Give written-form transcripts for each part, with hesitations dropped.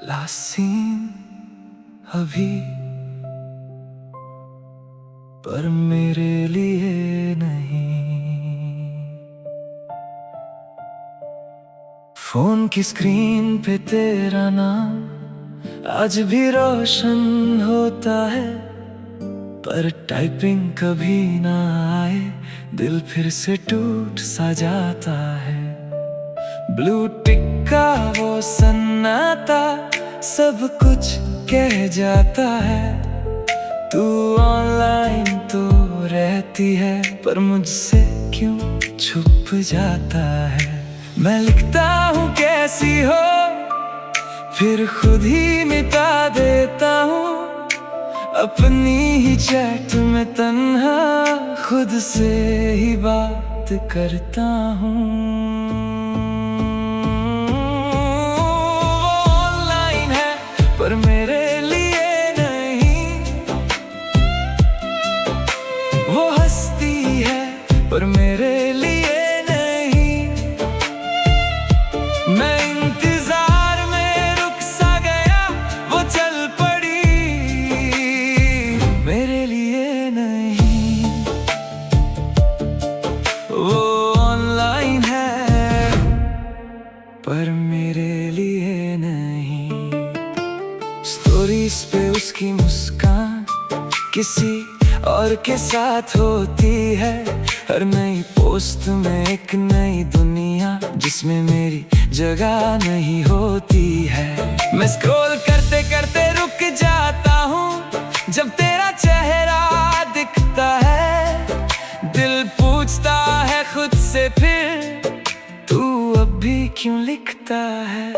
Last scene अभी, पर मेरे लिए नहीं। फोन की स्क्रीन पे तेरा नाम आज भी रोशन होता है, पर टाइपिंग कभी ना आए, दिल फिर से टूट सा जाता है। ब्लू टिक का वो सन्नाटा सब कुछ कह जाता है। तू ऑनलाइन तो रहती है, पर मुझसे क्यों छुप जाता है। मैं लिखता हूँ कैसी हो, फिर खुद ही मिटा देता हूँ। अपनी ही चैट में तन्हा खुद से ही बात करता हूँ। वो ऑनलाइन है पर मेरे लिए नहीं, वो हंसती है पर मेरे लिए नहीं। मैं इंतजार में रुक सा गया, वो चल पड़ी मेरे लिए नहीं। वो ऑनलाइन है पर मेरे लिए नहीं। स्टोरीज पे उसकी मुस्कान किसी और के साथ होती है। हर नई पोस्ट में एक नई दुनिया, जिसमें मेरी जगह नहीं होती है। मैं स्क्रॉल करते करते रुक जाता हूँ जब तेरा चेहरा दिखता है। दिल पूछता है खुद से फिर, तू अब भी क्यों लिखता है।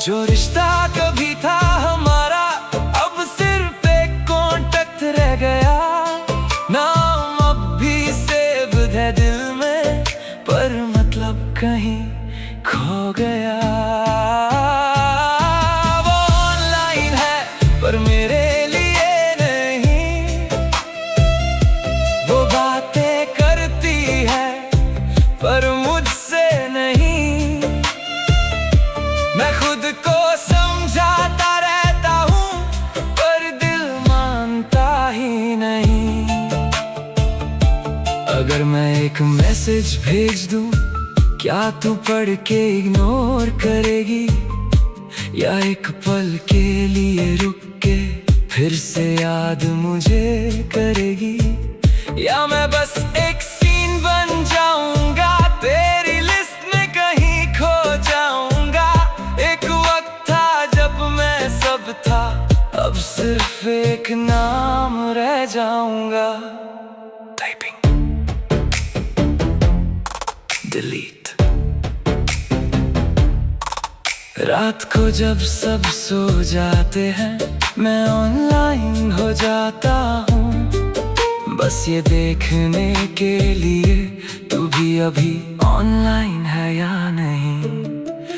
जो रिश्ता कभी था हमारा, अब सिर्फ एक कांटेक्ट रह गया। नाम अब भी सेव है दिल में, पर मतलब कहीं खो गया। वो ऑनलाइन है पर मेरे लिए नहीं, वो बातें करती है पर मुझसे नहीं। मैं खुद को समझाता रहता हूँ, पर दिल मानता ही नहीं। अगर मैं एक मैसेज भेज दूँ, क्या तू पढ़ के इग्नोर करेगी, या एक पल के लिए रुक के फिर से याद मुझे करेगी। या मैं बस एक सीन बन जाऊंगा, तेरी लिस्ट में कहीं खो जाऊंगा। एक वक्त था जब मैं सब था, अब सिर्फ एक नाम रह जाऊंगा। Typing, delete. रात को जब सब सो जाते हैं, मैं ऑनलाइन हो जाता हूँ, बस ये देखने के लिए तू भी अभी ऑनलाइन है या नहीं।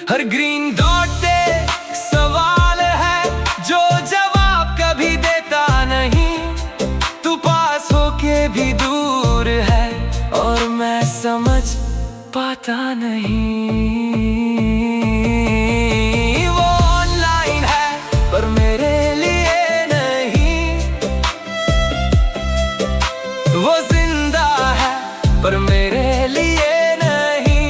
हर ग्रीन डॉट एक सवाल है जो जवाब कभी देता नहीं। तू पास होके भी दूर है और मैं समझ पाता नहीं। वो ऑनलाइन है पर मेरे लिए नहीं, वो जिंदा है पर मेरे लिए नहीं।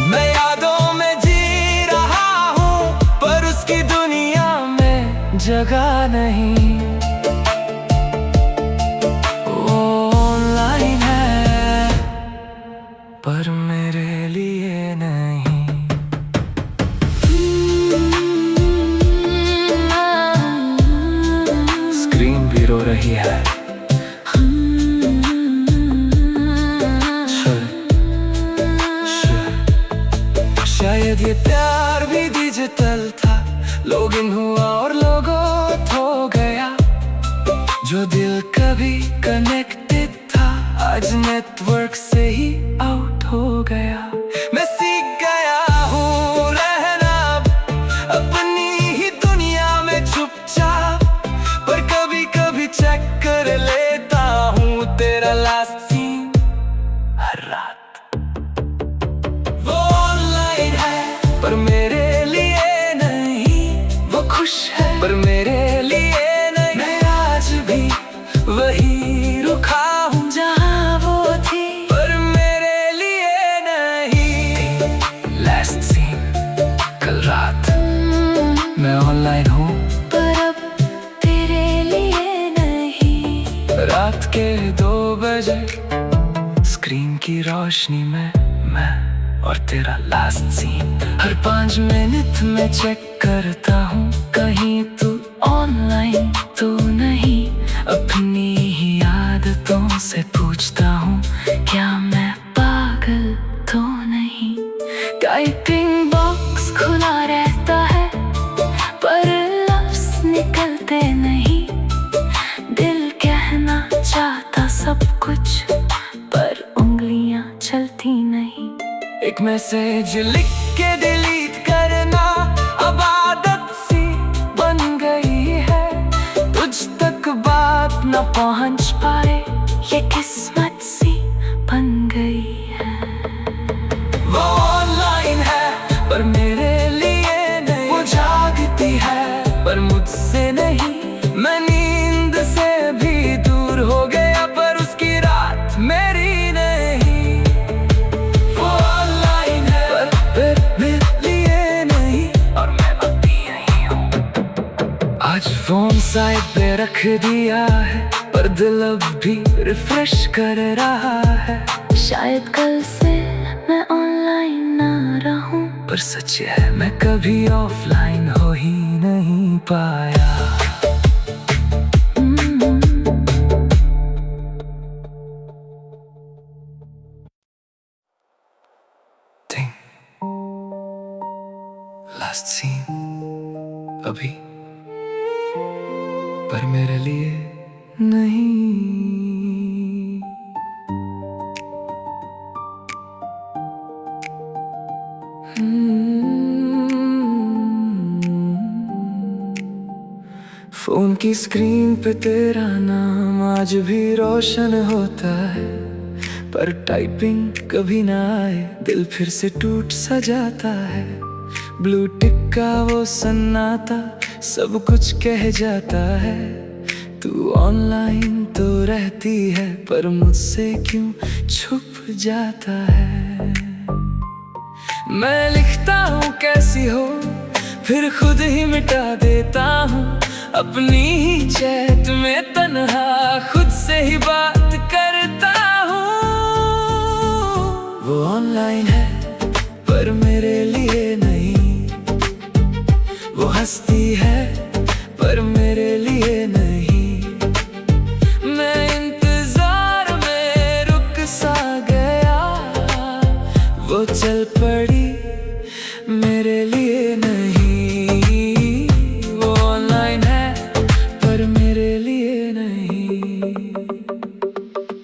मैं यादों में जी रहा हूँ, पर उसकी दुनिया में जगह नहीं। पर मेरे लिए नहीं। स्क्रीन भी रो रही है। शायद ये प्यार भी डिजिटल था, लॉगिन हुआ और लोगो हो गया। जो दिल कभी कनेक्टेड था, आज नेटवर्क से ही आउट हो गया। मैं सीख गया हूँ रहना अपनी ही दुनिया में चुपचाप, पर कभी कभी चेक कर लेता हूँ तेरा लास्ट सीन हर रात। वो ऑनलाइन है पर मेरे लिए रोशनी में मैं और तेरा लास्ट सीन। हर 5 मिनट में चेक करता हूँ कहीं तू ऑनलाइन तो नहीं। अपनी ही आदतों से पूछता हूँ क्या मैं पागल तो नहीं। टाइपिंग बॉक्स खुला रहता है पर लफ्ज़ निकलते नहीं। दिल कहना चाहता सब कुछ पर उंगलियां चलती नहीं। एक मैसेज लिख के डिलीट करना अब आदत सी बन गई है। तुझ तक बात न पहुंच पाए ये किस्मत सी बन गई है। वो ऑनलाइन है पर मेरे लिए नहीं। वो जागती है पर मुझसे नहीं। मैं नींद से भी दूर हो गया पर उसकी रात मेरी नहीं। वो ऑनलाइन है पर मेरे लिए नहीं और मैं अब भी यही हूँ। आज फोन साइड पे रख दिया है पर दिल अब भी रिफ्रेश कर रहा है। शायद कल से मैं ऑनलाइन ना रहूं पर सच है मैं कभी ऑफलाइन हो ही नहीं पाया। लास्ट सीन अभी पर मेरे लिए नहीं। फोन की स्क्रीन पे तेरा नाम आज भी रोशन होता है पर टाइपिंग कभी ना आए दिल फिर से टूट सा जाता है। ब्लू टिक का वो सन्नाटा सब कुछ कह जाता है। तू ऑनलाइन तो रहती है पर मुझसे क्यों छुप जाता है। मैं लिखता हूँ कैसी हो फिर खुद ही मिटा देता हूँ। अपनी ही चैट में तन्हा खुद से ही बात करता हूँ। वो ऑनलाइन है पर मेरे लिए नहीं। वो हंसती है पर मेरे लिए नहीं। मैं इंतजार में रुक सा गया वो चल पड़ी मेरे लिए नहीं। वो ऑनलाइन है पर मेरे लिए नहीं।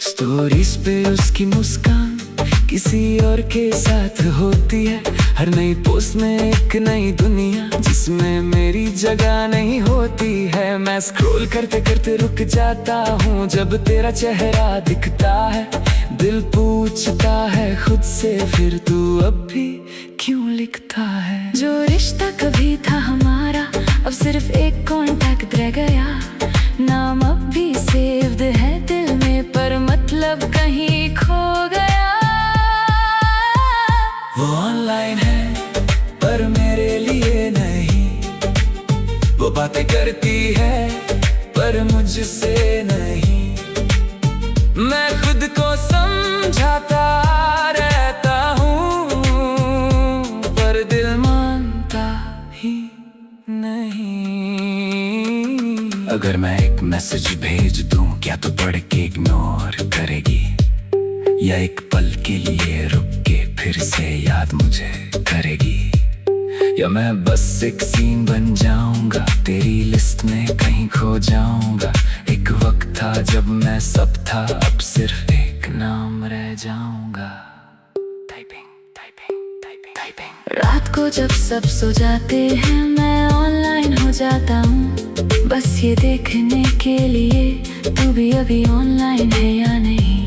स्टोरीज पे उसकी मुस्कान किसी और के साथ होती है। हर नई पोस्ट में एक नई दुनिया जिसमें मेरी जगह नहीं होती है। मैं स्क्रॉल करते करते रुक जाता हूँ जब तेरा चेहरा दिखता है। दिल पूछता है खुद से फिर तू अब भी क्यों लिखता है। जो रिश्ता कभी था हमारा अब सिर्फ एक कांटेक्ट रह गया। नाम अब भी सेव्ड है दिल में पर मतलब कहीं खो गया। वो ऑनलाइन है पर मेरे लिए नहीं। वो बातें करती है पर मुझसे नहीं। मैं खुद को समझाता रहता हूँ पर दिल मानता ही नहीं। अगर मैं एक मैसेज भेज दूं क्या तू पढ़ के इग्नोर करेगी या एक पल के लिए रुक के फिर से याद मुझे करेगी। या मैं बस एक सीन बन जाऊंगा तेरी लिस्ट में कहीं खो जाऊंगा। एक वक्त था जब मैं सब था अब सिर्फ एक नाम रह जाऊंगा। Typing typing typing typing. रात को जब सब सो जाते हैं मैं ऑनलाइन हो जाता हूँ बस ये देखने के लिए तू भी अभी ऑनलाइन है या नहीं।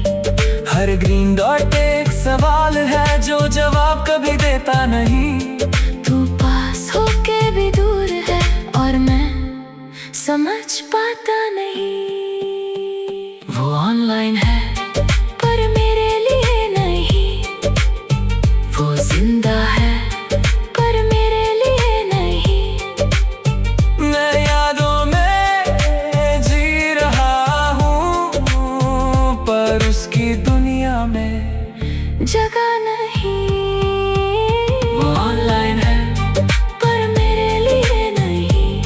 हर ग्रीन डॉट एक सवाल है जो जवाब कभी देता नहीं। तू पास होके भी दूर है और मैं समझ पाता नहीं। वो ऑनलाइन है पर मेरे लिए नहीं। वो जिंदा है पर मेरे लिए नहीं। मैं यादों में जी रहा हूँ पर उसकी दुनिया में जगह नहीं। वो ऑनलाइन है पर मेरे लिए नहीं।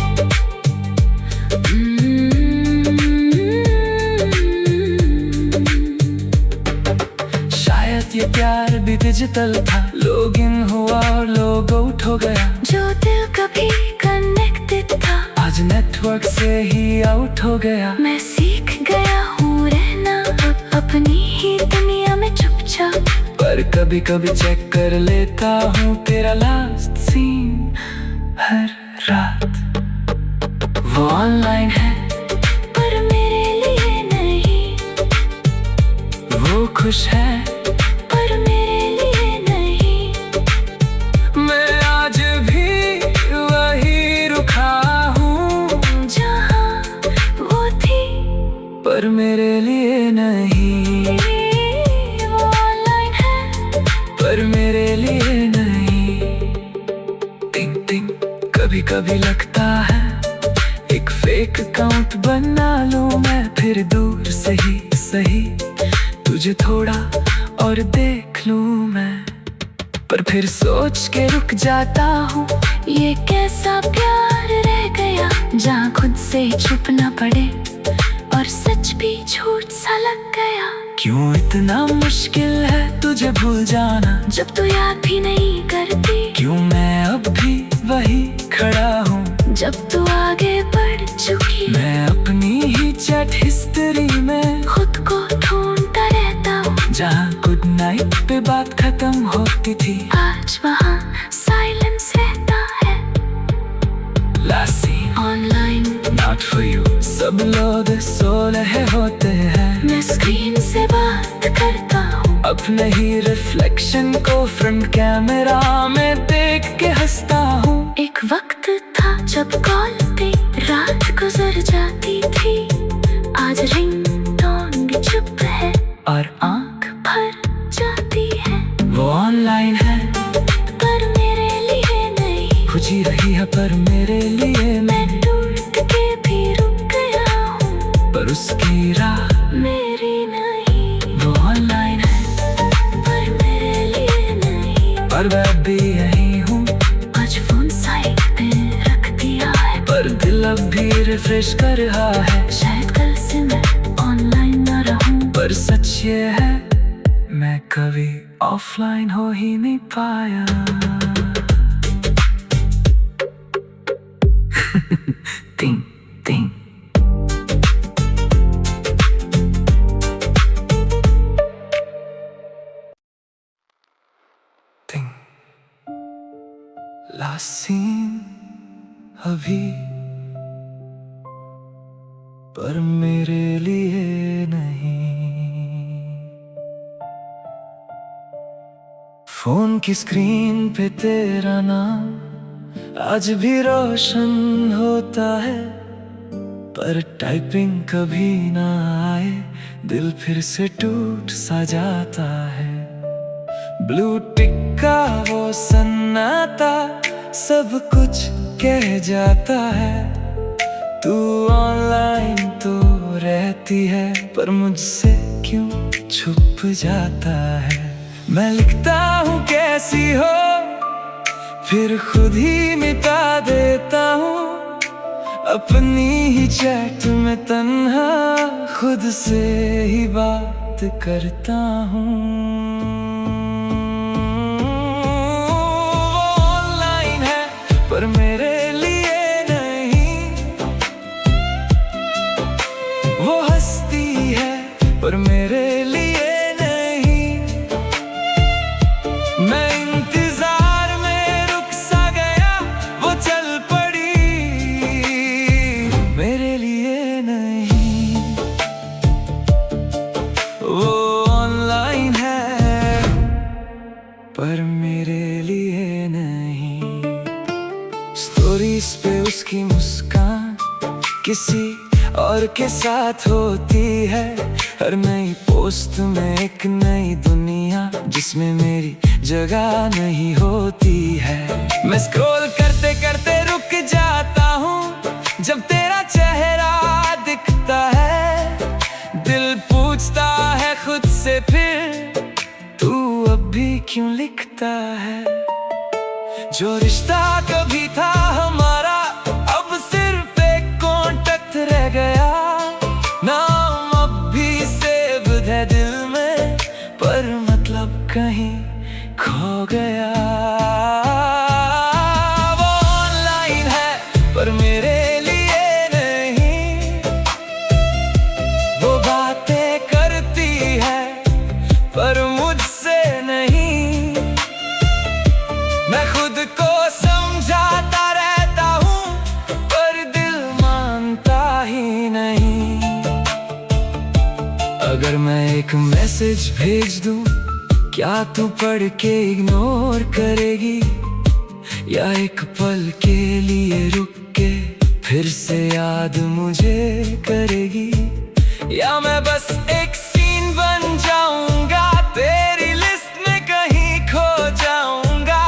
शायद ये प्यार भी डिजिटल था, लॉग इन हुआ और लॉग आउट हो गया। जो दिल कभी कनेक्टेड था आज नेटवर्क से ही आउट हो गया। मैं सीख गया हूँ रहना अब अपनी ही दुनिया में चुपचाप। पर कभी कभी चेक कर लेता हूँ तेरा लास्ट सीन हर रात। वो ऑनलाइन है पर मेरे लिए नहीं। वो खुश है पर मेरे लिए नहीं। मैं आज भी वही रुका हूँ जहाँ वो थी पर मेरे लिए नहीं। वो ऑनलाइन है पर मेरे लिए नहीं। टिंग टिंग कभी कभी लगता है एक फेक अकाउंट बना लूं मैं, फिर दूर से ही सही तुझे थोड़ा और देख लूं मैं। पर फिर सोच के रुक जाता हूँ ये कैसा प्यार रह गया जहाँ खुद से छुपना पड़े और सच भी झूठ सा लग गया। क्यों इतना मुश्किल है तुझे भूल जाना जब तू याद भी नहीं करती। क्यों मैं अब भी वही खड़ा हूँ जब तू आगे बढ़ चुकी। मैं अपनी ही चैट हिस्ट्री में खुद को ढूंढता रहता हूँ जहाँ गुड नाइट पे बात खत्म होती थी। आज वहाँ साइलेंस रहता है। Last scene online not for you। सब लोग सो रहे होते हैं, मैं स्क्रीन से बात करता हूँ अपने ही रिफ्लेक्शन को फ्रंट कैमरा में देख के हंसता हूँ। एक वक्त था जब कॉल पे रात गुजर जाती थी। आज रिंगटोन भी चुप है और आंख भर जाती है। वो ऑनलाइन है पर मेरे लिए नहीं। खुशी रही है पर मेरे लिए मैं नहीं। टूट के भी रुक गया हूँ पर उसकी राह मेरी नहीं। वो ऑनलाइन है पर मेरे लिए नहीं। पर मैं भी यही हूँ आज फोन साइड पे रख दिया है पर दिल अब भी रिफ्रेश कर रहा है। शायद कल से मैं ऑनलाइन न रहूं। पर सच ये है मैं कभी ऑफलाइन हो ही नहीं पाया। टिंग टिंग टिंग लास्ट सीन अभी पर मेरे लिए नहीं। फोन की स्क्रीन पे तेरा नाम आज भी रोशन होता है, पर टाइपिंग कभी ना आए दिल फिर से टूट सा जाता है। ब्लू टिक का वो सन्नाटा सब कुछ कह जाता है। तू ऑनलाइन तो रहती है पर मुझसे क्यों छुप जाता है। मैं लिखता हूँ कैसी हो फिर खुद ही मिटा देता हूँ अपनी ही चैट में तन्हा खुद से ही बात करता हूँ। वो ऑनलाइन है पर मेरे लिए नहीं। वो हंसती है पर मेरे लिए नहीं। मैं इंतजार में रुक सा गया वो चल पड़ी मेरे लिए नहीं। वो ऑनलाइन है पर मेरे लिए नहीं। स्टोरीज पे उसकी मुस्कान किसी और के साथ होती है। हर नई पोस्ट में एक नई दुनिया जिसमें मेरी जगह नहीं होती है। मैं स्क्रॉल करते करते रुक जाता हूँ जब तेरा चेहरा दिखता है। दिल पूछता है खुद से फिर तू अब भी भी क्यों लिखता है। जो रिश्ता कभी था हमारा अब सिर्फ एक कांटेक्ट रह गया। नाम अब भी सेव है दिल में पर मतलब कहीं खो गया। वो ऑनलाइन है पर मेरे लिए नहीं। वो बातें करती है पर मुझसे नहीं। मैं खुद को समझाता रहता हूँ पर दिल मानता ही नहीं। अगर मैं एक मैसेज भेज दूँ क्या तू पढ़ के इग्नोर करेगी, या एक पल के लिए रुक के फिर से याद मुझे करेगी। या मैं बस एक सीन बन जाऊंगा तेरी लिस्ट में कहीं खो जाऊंगा।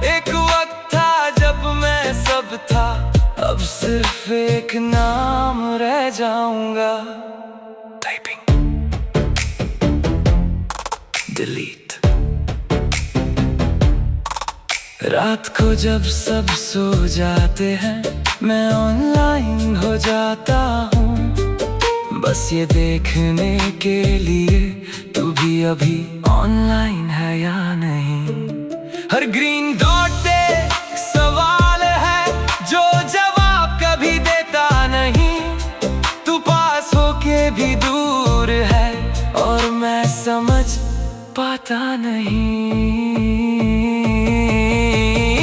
एक वक्त था जब मैं सब था अब सिर्फ एक नाम रह जाऊंगा। Typing delete. रात को जब सब सो जाते हैं मैं ऑनलाइन हो जाता हूँ, बस ये देखने के लिए तू भी अभी ऑनलाइन है या नहीं। हर ग्रीन डॉट एक सवाल है जो जवाब कभी देता नहीं। तू पास होके भी दूर है और मैं समझ पाता नहीं।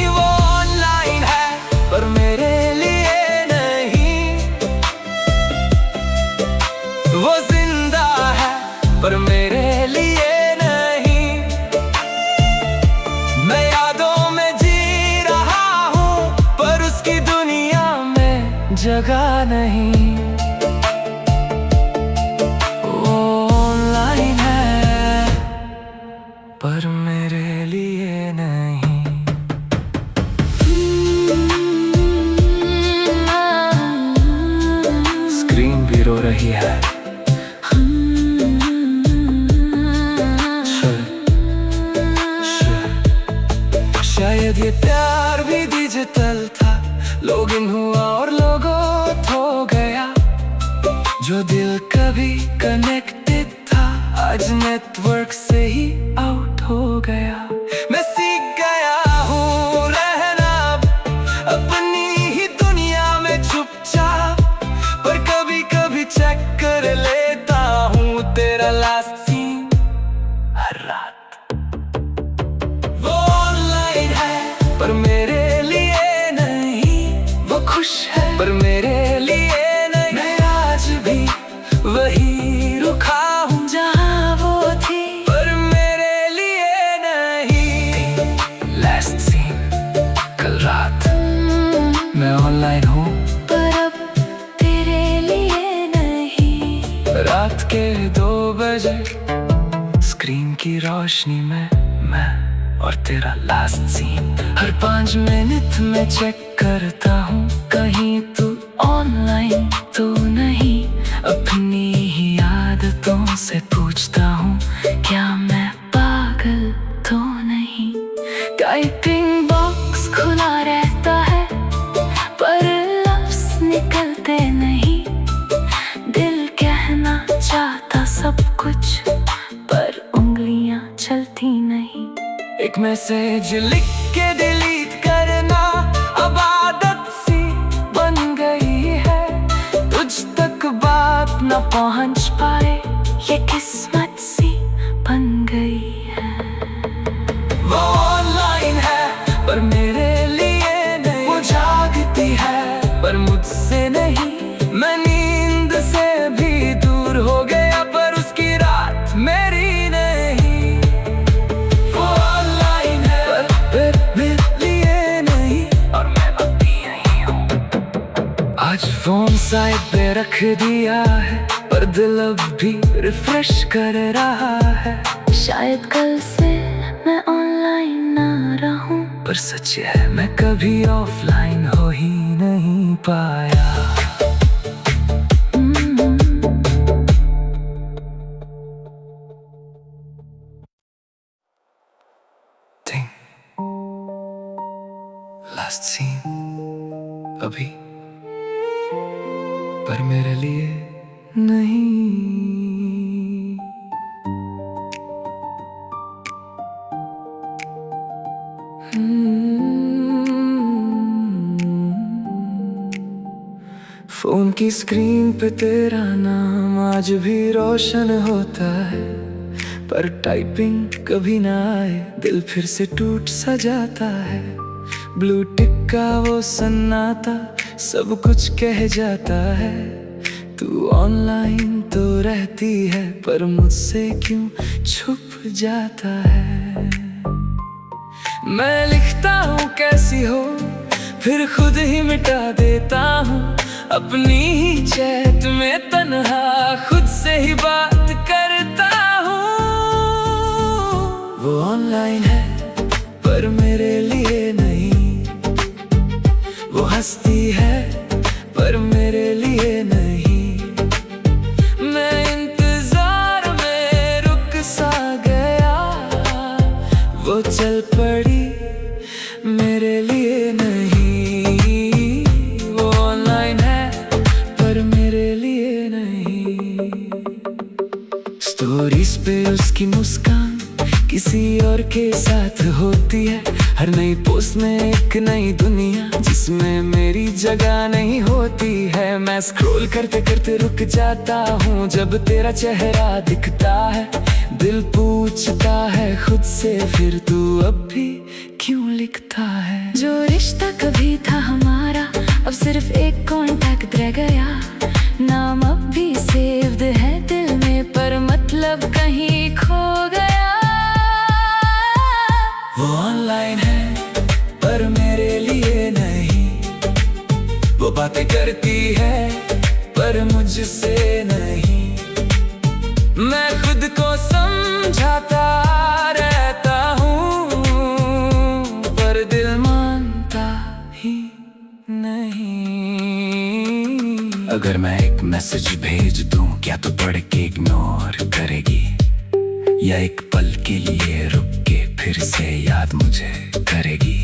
वो ऑनलाइन है पर मेरे लिए नहीं। वो जिंदा है पर मेरे लिए नहीं। मैं यादों में जी रहा हूँ पर उसकी दुनिया में जगह नहीं। पर मेरे लिए नहीं। स्क्रीन भी रो रही है। शायद ये प्यार भी डिजिटल था। लॉगिन हुआ और लोगो हो गया। जो दिल कभी कनेक्टेड था आज नेटवर्क से ही आउट हो गया। मैं सीख गया हूँ रहना अपनी ही दुनिया में चुपचाप, पर कभी कभी चेक कर लेता हूँ तेरा लास्ट सीन हर रात। वो ऑनलाइन है पर मेरे लिए नहीं। वो खुश है पर मेरे लिए नहीं। मैं आज भी वही रुका हूँ जहाँ वो थी पर मेरे लिए नहीं। लास्ट सीन कल रात। मैं ऑनलाइन हूँ पर अब तेरे लिए नहीं। रात के 2 बजे स्क्रीन की रोशनी में मैं और तेरा लास्ट सीन। हर 5 मिनट में चेक करता हूँ कहीं तू ऑनलाइन तो नहीं। अपनी ही आदतों से पूछता हूँ क्या मैं पागल तो नहीं। टाइपिंग बॉक्स खुला रहता है पर लफ्ज़ निकलते नहीं। दिल कहना चाहता सब कुछ पर उंगलियां चलती नहीं। एक मैसेज लिख के डिलीट करना अब आदत सी बन गई है। तुझ तक बात न पहुंच पाए ये किस्मत सी बन गई है। वो ऑनलाइन है पर मेरे लिए नहीं। वो जागती है पर मुझसे नहीं। मैं नींद से भी दूर हो गया पर उसकी रात मेरी नहीं। वो ऑनलाइन है पर मेरे लिए नहीं और मैं अभी यही हूँ। आज फोन साइड पे रख दिया है पर दिल अब भी रिफ्रेश कर रहा है। शायद कल से मैं ऑनलाइन ना रहूं, पर सच है मैं कभी ऑफलाइन हो ही नहीं पाया। लास्ट सीन अभी, पर मेरे लिए नहीं। फोन की स्क्रीन पे तेरा नाम आज भी रोशन होता है, पर टाइपिंग कभी ना आए दिल फिर से टूट सा जाता है। ब्लू टिक का वो सन्नाटा सब कुछ कह जाता है। तू ऑनलाइन तो रहती है पर मुझसे क्यों छुप जाता है। मैं लिखता हूँ कैसी हो, फिर खुद ही मिटा देता हूँ अपनी ही चैट में तन्हा खुद से ही बात करता हूँ। वो ऑनलाइन है पर मेरे लिए नहीं, वो हंसती है पर मेरे लिए नहीं। मैं इंतजार में रुक सा गया, वो चल पड़ी मेरे लिए नहीं। वो ऑनलाइन है पर मेरे लिए नहीं। स्टोरीज पे उसकी मुस्कान किसी और के साथ होती है, हर नई पोस्ट में एक नई दुनिया जिसमें मेरी जगह नहीं होती है। मैं स्क्रॉल करते करते रुक जाता हूँ जब तेरा चेहरा दिखता है। दिल पूछता है खुद से फिर तू अब भी क्यों लिखता है। जो रिश्ता कभी था हमारा अब सिर्फ एक कांटेक्ट रह गया। नाम अब भी सेव्ड है दिल में पर मतलब कहीं खो गया। वो ऑनलाइन है पर मेरे लिए नहीं, वो बातें करती है पर मुझसे नहीं। मैं खुद को समझाता रहता हूँ पर दिल मानता ही नहीं। अगर मैं एक मैसेज भेज दूं क्या तू पढ़ के इग्नोर करेगी, या एक पल के लिए रुक के फिर से याद मुझे करेगी।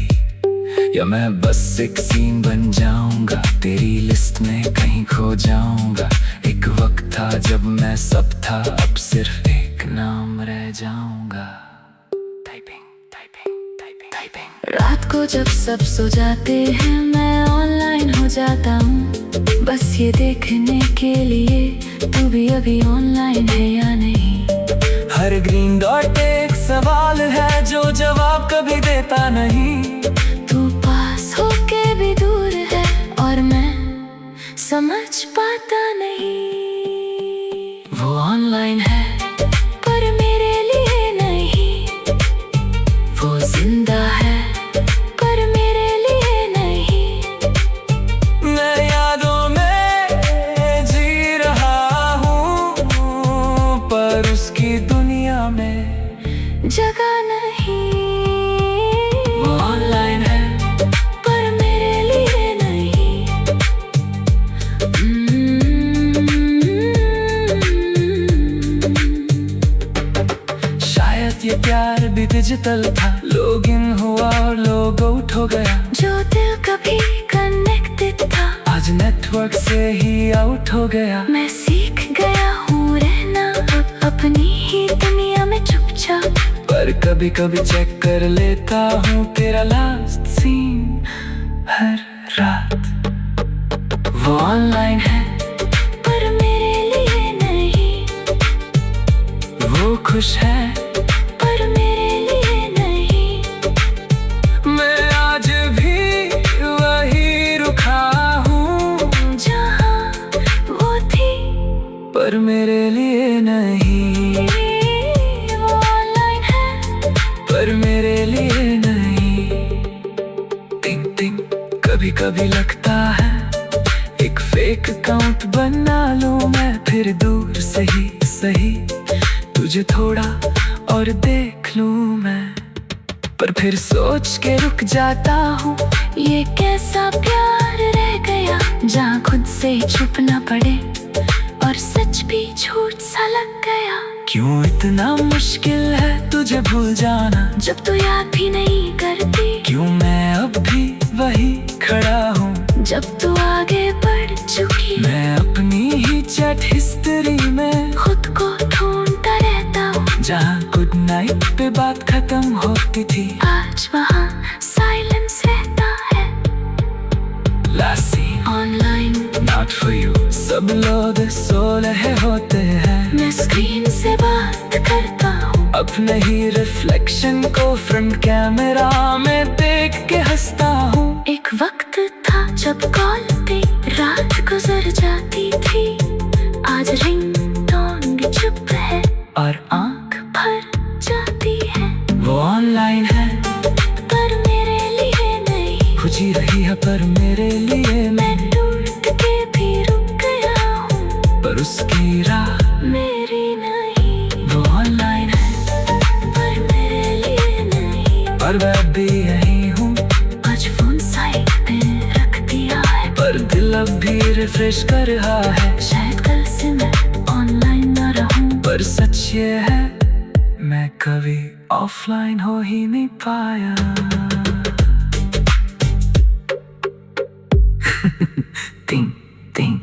या मैं बस एक सीन बन जाऊंगा तेरी लिस्ट में कहीं खो जाऊंगा। एक वक्त था जब मैं सब था अब सिर्फ एक नाम रह जाऊंगा। Typing typing typing typing. रात को जब सब सो जाते हैं मैं ऑनलाइन हो जाता हूँ, बस ये देखने के लिए तू भी अभी ऑनलाइन है या नहीं। हर ग्रीन डॉट एक सवाल है जो जवाब कभी देता नहीं। तू पास होके भी दूर है और मैं समझ पाता नहीं। वो ऑनलाइन है पर मेरे लिए नहीं, वो जिंदा है पर मेरे लिए नहीं। मैं यादों में जी रहा हूँ पर उसकी दुनिया में जगह नहीं। वो ऑनलाइन है पर मेरे लिए नहीं। शायद ये प्यार भी डिजिटल था, लॉग इन हुआ और लॉग आउट हो गया। जो दिल कभी कनेक्टेड था आज नेटवर्क से ही आउट हो गया। मैं सीख गया हूँ रहना अब अपनी ही दुनिया में चुपचाप। पर कभी कभी चेक कर लेता हूँ तेरा लास्ट सीन हर रात। वो ऑनलाइन है पर मेरे लिए नहीं, वो खुश है पर मेरे लिए नहीं। मैं आज भी वही रुका हूँ जहाँ वो थी पर मेरे लिए नहीं। वो ऑनलाइन है पर मेरे लिए नहीं। टिंग टिंग कभी कभी लगता है एक फेक अकाउंट बना लूं मैं, फिर दूर से ही सही तुझे थोड़ा और देख लूं मैं। पर फिर सोच के रुक जाता हूँ ये कैसा प्यार रह गया जहाँ खुद से ही छुपना पड़े और सच भी झूठ सा लग गया। क्यों इतना मुश्किल है तुझे भूल जाना जब तू याद भी नहीं करती। क्यों मैं अब भी वही खड़ा हूँ। जब तू आगे बढ़ चुकी मैं अपनी ही चैट हिस्ट्री में खुद को ढूंढता रहता हूँ। जहाँ गुड नाइट पे बात खत्म होती थी, आज वहाँ साइलेंस रहता है। Last scene online not for you। सब लोग सो रहे होते हैं, मैं स्क्रीन से बात करता हूँ। अपने ही रिफ्लेक्शन को फ्रंट कैमरा में देख के हंसता हूँ। एक वक्त था जब कॉल पे रात गुजर जाती थी, आज रिंगटोन भी चुप है और आंख भर जाती है। वो ऑनलाइन है पर मेरे लिए नहीं, खुशी रही है पर मेरे लिए मैं टूट के भी रुक गया हूँ, पर उसकी राह मेरी नहीं। वो ऑनलाइन है पर मेरे लिए नहीं, पर मैं भी यही हूँ। आज फोन साइड पे रख दिया है, पर दिल अब भी रिफ्रेश कर रहा है। शायद कल से मैं ऑनलाइन न रहूं। पर सच ये है मैं कभी ऑफलाइन हो ही नहीं पाया। ting ting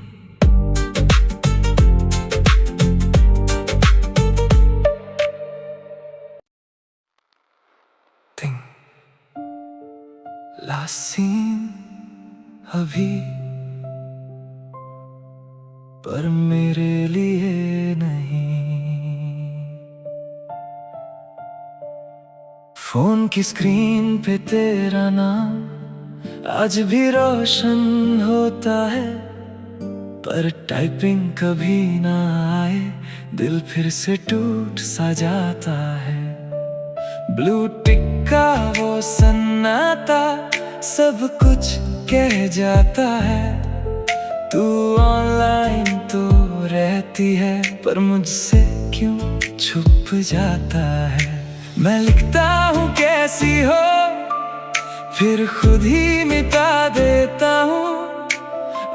ting last scene अभी, पर मेरे लिए नहीं। फोन की स्क्रीन पे तेरा नाम आज भी रोशन होता है, पर टाइपिंग कभी ना आए, दिल फिर से टूट सा जाता है। ब्लू टिक का वो सन्नाटा सब कुछ कह जाता है। तू ऑनलाइन तो रहती है, पर मुझसे क्यों छुप जाता है। मैं लिखता हूँ कैसी हो, फिर खुद ही मिटा देता हूँ।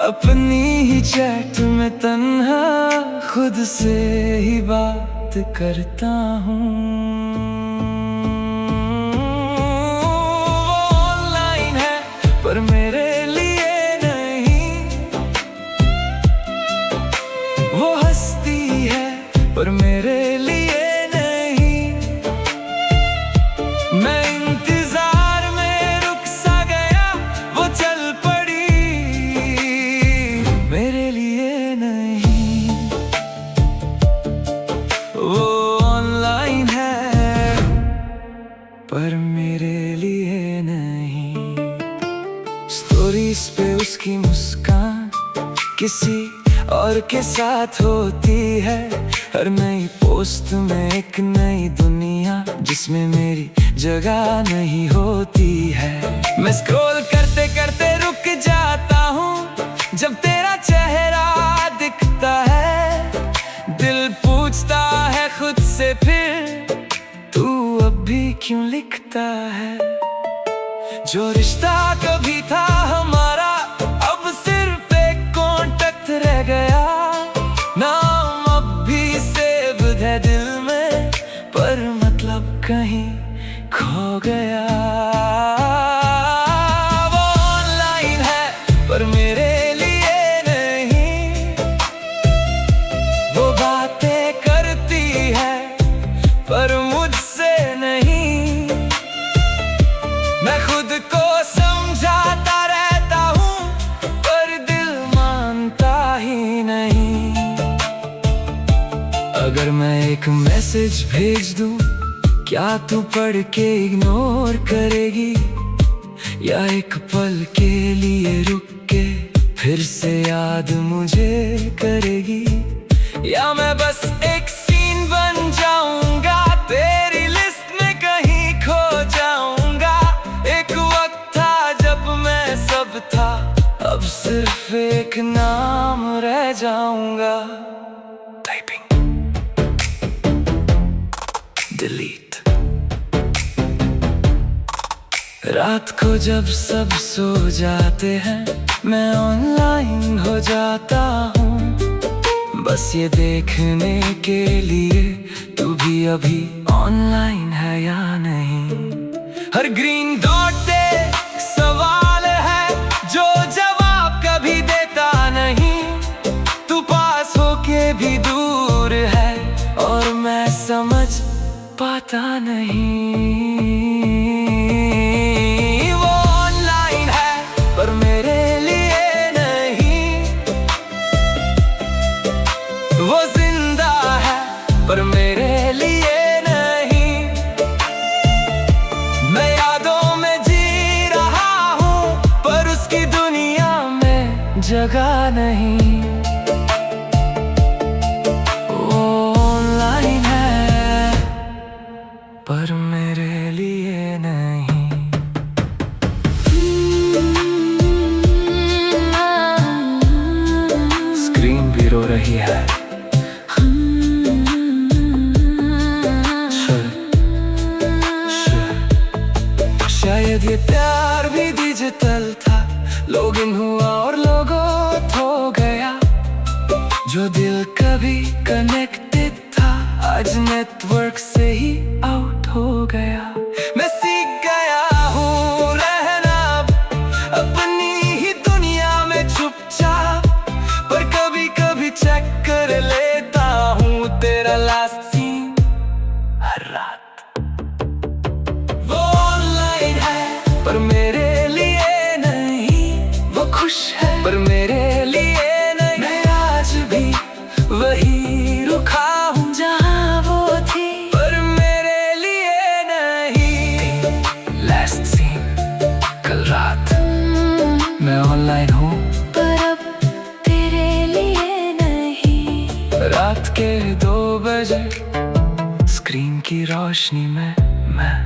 अपनी ही चैट में तन्हा खुद से ही बात करता हूँ। वो ऑनलाइन है पर मेरे लिए नहीं, वो हंसती है पर मेरे लिए नहीं। मैं इंतजार में रुक सा गया, वो चल पड़ी मेरे लिए नहीं। वो ऑनलाइन है पर मेरे लिए नहीं। स्टोरीज पे उसकी मुस्कान किसी और के साथ होती है, हर नई पोस्ट में एक नई दुनिया जिसमें मेरी जगह नहीं होती है। मैं स्क्रॉल करते करते रुक जाता हूँ जब तेरा चेहरा दिखता है। दिल पूछता है खुद से फिर तू अब भी क्यों लिखता है। जो रिश्ता कभी था हमारा अब सिर्फ एक कांटेक्ट रह गया। नाम अब भी सेव है दिल में, पर मतलब कहीं खो गया। वो ऑनलाइन है पर मेरे लिए नहीं, वो बातें करती है पर मुझसे नहीं। मैं खुद को समझाता रहता हूँ पर दिल मानता ही नहीं। अगर मैं एक मैसेज भेज दूँ क्या तू पढ़ के इग्नोर करेगी, या एक पल के लिए रुक के फिर से याद मुझे करेगी। या मैं बस एक सीन बन जाऊंगा तेरी लिस्ट में कहीं खो जाऊंगा। एक वक्त था जब मैं सब था, अब सिर्फ एक नाम रह जाऊंगा। Typing delete. रात को जब सब सो जाते हैं मैं ऑनलाइन हो जाता हूँ, बस ये देखने के लिए तू भी अभी ऑनलाइन है या नहीं। हर ग्रीन डॉट एक सवाल जगह नहीं। वो ऑनलाइन है पर मेरे लिए नहीं। स्क्रीन भी रो रही है, शायद ये प्यार भी डिजिटल था। लॉगिन हुआ और लोगो हो गया। जो दिल कभी कनेक्टेड था आज नेटवर्क से ही आउट हो गया। मैं सीख गया हूँ रहना अपनी ही दुनिया में चुपचाप, पर कभी कभी चेक कर लेता हूँ तेरा लास्ट सीन हर रात। पर मेरे लिए नहीं, वो खुश है पर मेरे लिए नहीं। मैं आज भी वही रुका हूँ जहाँ वो थी, पर मेरे लिए नहीं। लास्ट सीन कल रात, मैं ऑनलाइन हूँ पर अब तेरे लिए नहीं। रात के 2 बजे स्क्रीन की रोशनी में मैं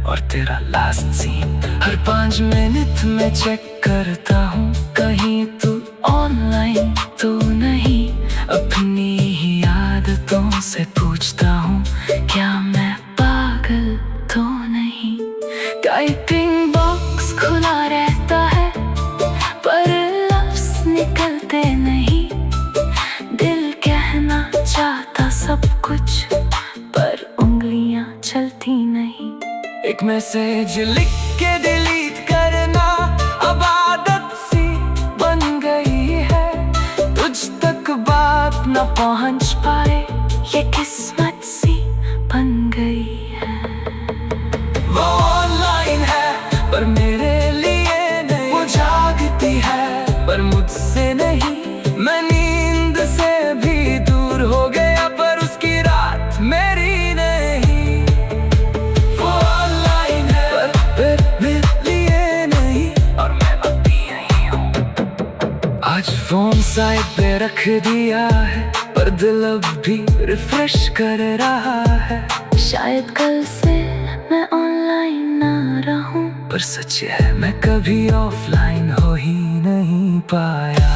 और तेरा लास्ट सीन। हर 5 मिनट में चेक करता हूँ कहीं तू ऑनलाइन तो नहीं। अपनी ही आदतों से पूछता हूँ क्या मैं पागल तो नहीं। टाइपिंग बॉक्स खुला रहता है पर लफ्ज़ निकलते नहीं। दिल कहना चाहता सब कुछ पर उंगलियां चलती नहीं। एक मैसेज लिख के डिलीट करना अब आदत सी बन गई है। तुझ तक बात न पहुंच पाए ये किस्मत सी बन गई है। वो ऑनलाइन है पर मेरे लिए नहीं। वो जागती है पर मुझसे नहीं। मैं नींद से भी दूर हो गया पर उसकी रात मेरी नहीं। आज फोन साइड पे रख दिया है पर दिल अब भी रिफ्रेश कर रहा है। शायद कल से मैं ऑनलाइन ना रहूं, पर सच है मैं कभी ऑफलाइन हो ही नहीं पाया।